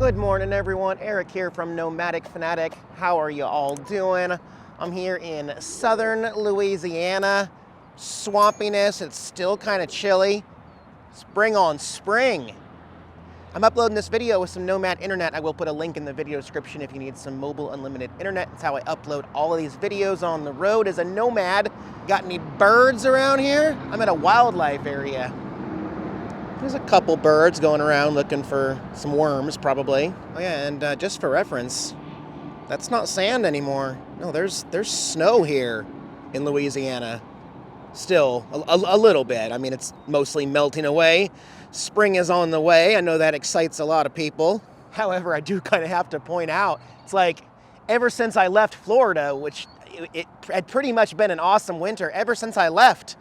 Good morning, everyone. Eric here from Nomadic Fanatic. How are you all doing? I'm here in southern Louisiana. Swampiness, it's still kind of chilly. Spring on spring. I'm uploading this video with some Nomad internet. I will put a link in the video description if you need some mobile unlimited internet. It's how I upload all of these videos on the road as a nomad. Got any birds around here? I'm at a wildlife area. There's a couple birds going around looking for some worms, probably. Oh yeah, and just for reference, that's not sand anymore. No, there's snow here in Louisiana. Still, a little bit. I mean, it's mostly melting away. Spring is on the way. I know that excites a lot of people. However, I do kind of have to point out, it's like ever since I left Florida, which it had pretty much been an awesome winter, ever since I left,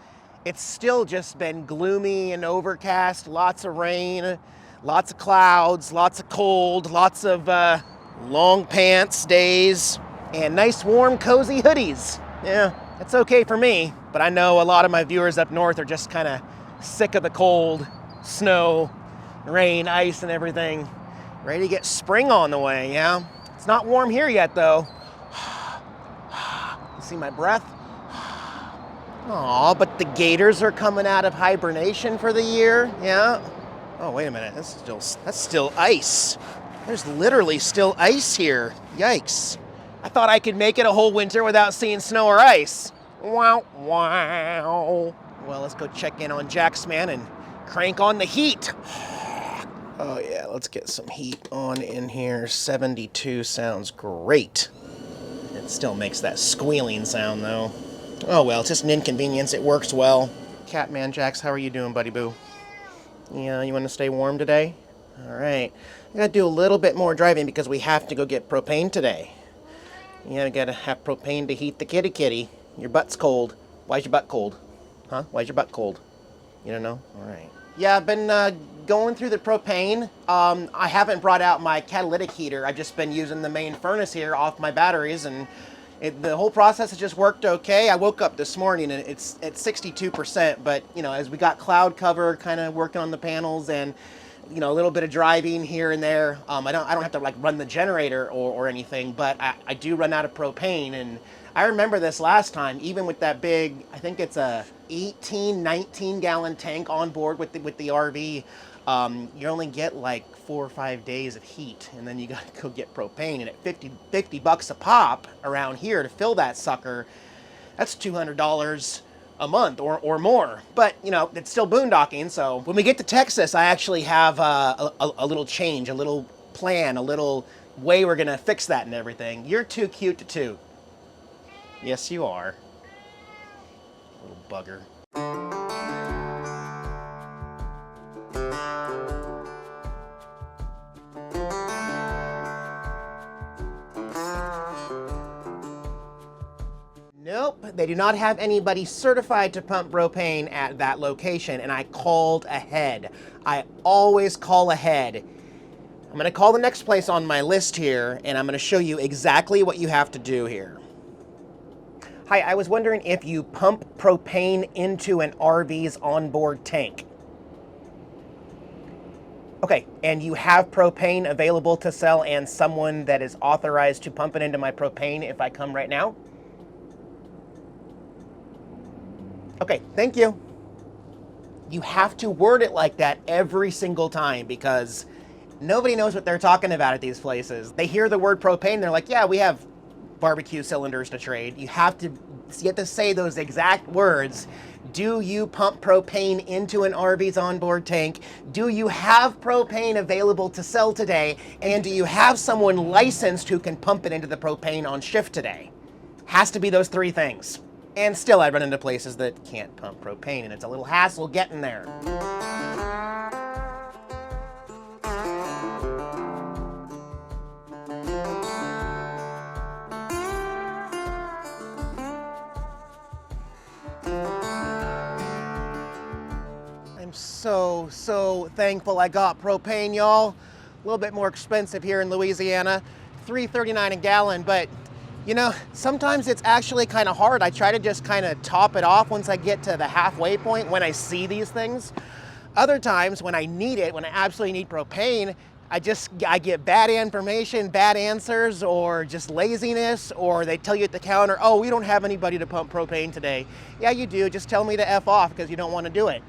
it's still just been gloomy and overcast, lots of rain, lots of clouds, lots of cold, lots of long pants days, and nice warm cozy hoodies. Yeah, that's okay for me, but I know a lot of my viewers up north are just kind of sick of the cold, snow, rain, ice, and everything. Ready to get spring on the way, yeah? It's not warm here yet, though. You see my breath? Aw, but the gators are coming out of hibernation for the year, yeah? Oh, wait a minute, that's still ice. There's literally still ice here. Yikes. I thought I could make it a whole winter without seeing snow or ice. Wow, wow. Well, let's go check in on Jaxman and crank on the heat. Oh yeah, let's get some heat on in here. 72 sounds great. It still makes that squealing sound though. Oh well, it's just an inconvenience. It works well. Catman Jax, how are you doing, buddy boo? Yeah, you want to stay warm today? All right. I gotta do a little bit more driving because we have to go get propane today. Yeah, we gotta have propane to heat the kitty. Your butt's cold. Why's your butt cold? Huh? Why's your butt cold? You don't know? All right. Yeah, I've been going through the propane. I haven't brought out my catalytic heater. I've just been using the main furnace here off my batteries, and the whole process has just worked okay. I woke up this morning and it's at 62%, but you know, as we got cloud cover, kind of working on the panels and you know, a little bit of driving here and there. I don't have to like run the generator or anything, but I do run out of propane. And I remember this last time, even with that big, I think it's a 18, 19 gallon tank on board with the RV. You only get like 4 or 5 days of heat, and then you gotta go get propane. And at 50 bucks a pop around here to fill that sucker, that's $200 a month or more. But you know, it's still boondocking. So when we get to Texas, I actually have a little change, a little plan, a little way we're gonna fix that and everything. You're too cute to toot. Yes, you are. Little bugger. Nope, they do not have anybody certified to pump propane at that location, and I called ahead. I always call ahead. I'm gonna call the next place on my list here, and I'm gonna show you exactly what you have to do here. Hi, I was wondering if you pump propane into an RV's onboard tank. Okay, and you have propane available to sell and someone that is authorized to pump it into my propane if I come right now? Okay, thank you. You have to word it like that every single time because nobody knows what they're talking about at these places. They hear the word propane, they're like, yeah, we have barbecue cylinders to trade. You have to say those exact words. Do you pump propane into an RV's onboard tank? Do you have propane available to sell today? And do you have someone licensed who can pump it into the propane on shift today? Has to be those three things. And still I run into places that can't pump propane and it's a little hassle getting there. I'm so thankful I got propane, y'all. A little bit more expensive here in Louisiana, $3.39 a gallon, but you know, sometimes it's actually kind of hard. I try to just kind of top it off once I get to the halfway point when I see these things. Other times when I need it, when I absolutely need propane, I get bad information, bad answers, or just laziness, or they tell you at the counter, oh, we don't have anybody to pump propane today. Yeah, you do. Just tell me to F off because you don't want to do it.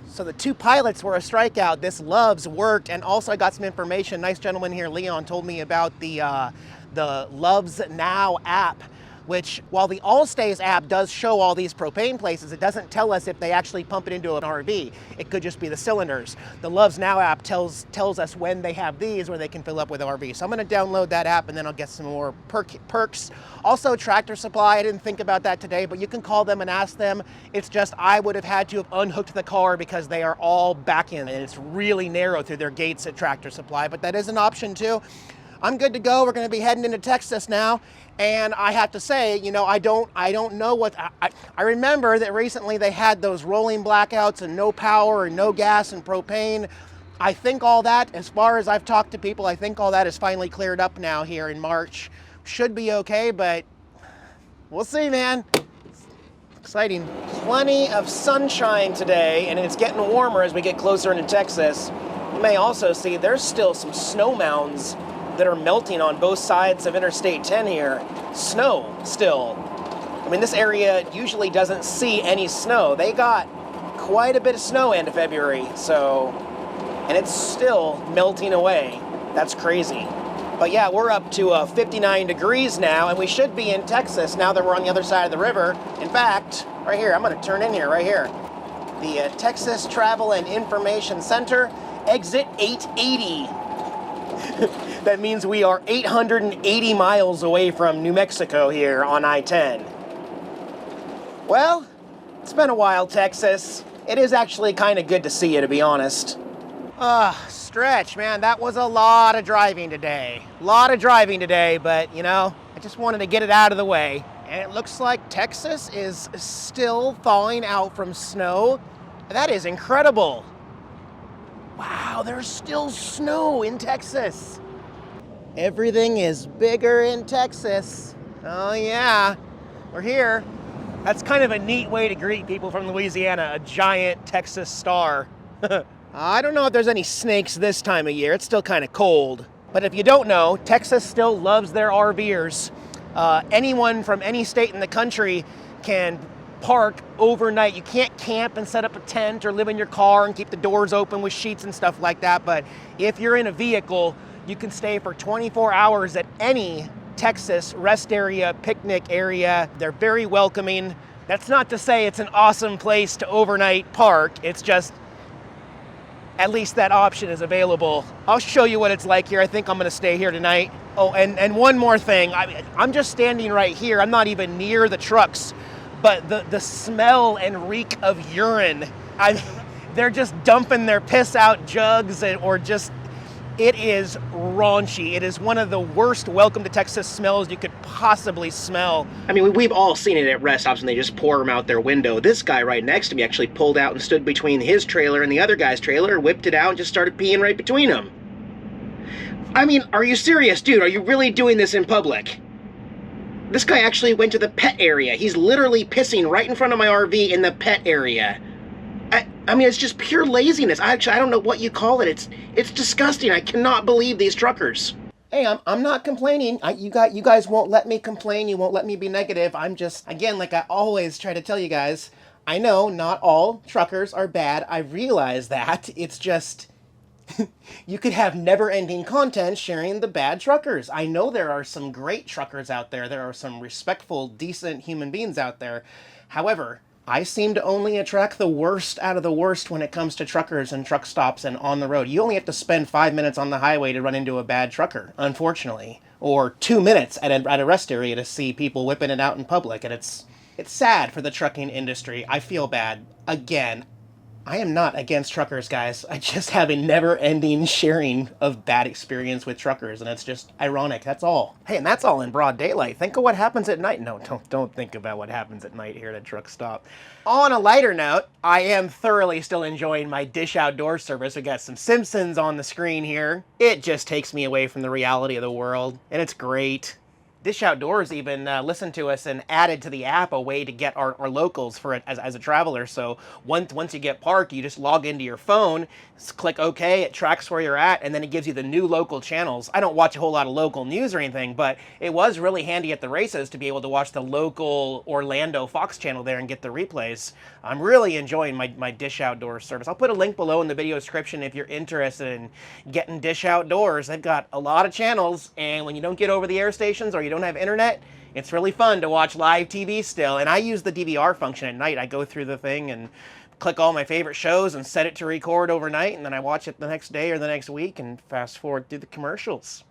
So the 2 pilots were a strikeout. This Loves worked, and also I got some information. Nice gentleman here, Leon, told me about the Loves Now app, which, while the All Stays app does show all these propane places, it doesn't tell us if they actually pump it into an RV. It could just be the cylinders. The Loves Now app tells us when they have these where they can fill up with RV. So I'm gonna download that app and then I'll get some more perks. Also, Tractor Supply, I didn't think about that today, but you can call them and ask them. It's just I would have had to have unhooked the car because they are all back in and it's really narrow through their gates at Tractor Supply, but that is an option too. I'm good to go. We're gonna be heading into Texas now. And I have to say, you know, I don't know what, I remember that recently they had those rolling blackouts and no power and no gas and propane. I think all that, as far as I've talked to people, I think all that is finally cleared up now here in March. Should be okay, but we'll see, man. Exciting. Plenty of sunshine today, and it's getting warmer as we get closer into Texas. You may also see there's still some snow mounds that are melting on both sides of Interstate 10 here. Snow still. I mean, this area usually doesn't see any snow. They got quite a bit of snow end of February, so, and it's still melting away. That's crazy. But yeah, we're up to 59 degrees now, and we should be in Texas now that we're on the other side of the river. In fact, right here, I'm gonna turn in here, right here. The Texas Travel and Information Center, exit 880. That means we are 880 miles away from New Mexico here on I-10. Well, it's been a while, Texas. It is actually kind of good to see you, to be honest. Stretch, man, that was a lot of driving today. But, you know, I just wanted to get it out of the way. And it looks like Texas is still thawing out from snow. That is incredible. Wow, there's still snow in Texas. Everything is bigger in Texas. Oh yeah, we're here. That's kind of a neat way to greet people from Louisiana, a giant Texas star. I don't know if there's any snakes this time of year. It's still kind of cold. But if you don't know, Texas still loves their RVers. Anyone from any state in the country can park overnight. You can't camp and set up a tent or live in your car and keep the doors open with sheets and stuff like that. But if you're in a vehicle, you can stay for 24 hours at any Texas rest area, picnic area. They're very welcoming. That's not to say it's an awesome place to overnight park. It's just, at least that option is available. I'll show you what it's like here. I think I'm gonna stay here tonight. Oh, and one more thing. I'm just standing right here. I'm not even near the trucks, but the smell and reek of urine, they're just dumping their piss out jugs or just, it is raunchy. It is one of the worst welcome to Texas smells you could possibly smell. I mean, we've all seen it at rest stops and they just pour them out their window. This guy right next to me actually pulled out and stood between his trailer and the other guy's trailer, whipped it out and just started peeing right between them. I mean, are you serious, dude? Are you really doing this in public? This guy actually went to the pet area. He's literally pissing right in front of my RV in the pet area. I mean, it's just pure laziness. I don't know what you call it. It's disgusting. I cannot believe these truckers. Hey, I'm not complaining. You guys won't let me complain. You won't let me be negative. I'm just, again, like I always try to tell you guys, I know not all truckers are bad. I realize that. It's just, you could have never-ending content sharing the bad truckers. I know there are some great truckers out there. There are some respectful, decent human beings out there. However, I seem to only attract the worst out of the worst when it comes to truckers and truck stops and on the road. You only have to spend 5 minutes on the highway to run into a bad trucker, unfortunately. Or 2 minutes at a rest area to see people whipping it out in public. And it's sad for the trucking industry. I feel bad. Again, I am not against truckers, guys. I just have a never-ending sharing of bad experience with truckers, and it's just ironic, that's all. Hey, and that's all in broad daylight. Think of what happens at night. No, don't think about what happens at night here at a truck stop. On a lighter note, I am thoroughly still enjoying my Dish Outdoor service. We got some Simpsons on the screen here. It just takes me away from the reality of the world, and it's great. Dish Outdoors even listened to us and added to the app a way to get our locals for it as a traveler. So once you get parked, you just log into your phone, click OK, it tracks where you're at, and then it gives you the new local channels. I don't watch a whole lot of local news or anything, but it was really handy at the races to be able to watch the local Orlando Fox channel there and get the replays. I'm really enjoying my Dish Outdoors service. I'll put a link below in the video description if you're interested in getting Dish Outdoors. They've got a lot of channels, and when you don't get over the air stations or you don't have internet, it's really fun to watch live TV still. And I use the DVR function at night. I go through the thing and click all my favorite shows and set it to record overnight, and then I watch it the next day or the next week and fast forward through the commercials.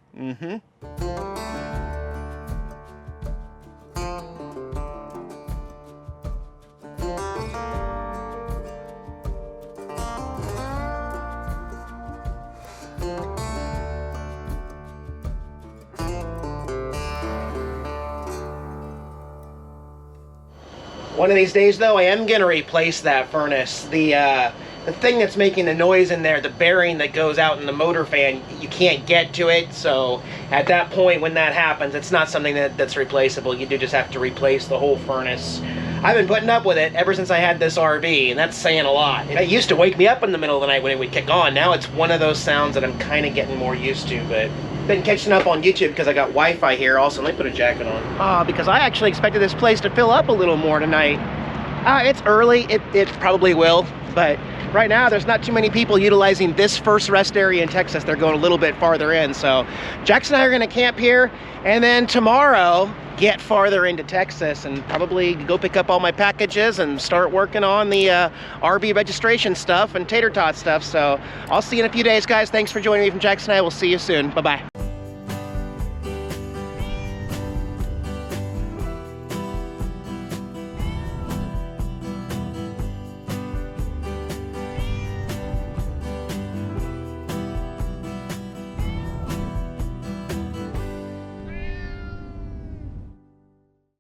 One of these days, though, I am going to replace that furnace. The thing that's making the noise in there, the bearing that goes out in the motor fan, you can't get to it. So at that point, when that happens, it's not something that's replaceable. You do just have to replace the whole furnace. I've been putting up with it ever since I had this RV, and that's saying a lot. It used to wake me up in the middle of the night when it would kick on. Now it's one of those sounds that I'm kind of getting more used to, but been catching up on YouTube because I got Wi-Fi here also. Let me put a jacket on. Because I actually expected this place to fill up a little more tonight. It's early. It probably will, but right now there's not too many people utilizing this first rest area in Texas. They're going a little bit farther in. So Jackson and I are going to camp here, and then tomorrow get farther into Texas and probably go pick up all my packages and start working on the RV registration stuff and tater tot stuff. So I'll see you in a few days, guys. Thanks for joining me from Jackson. I will see you soon. Bye-bye.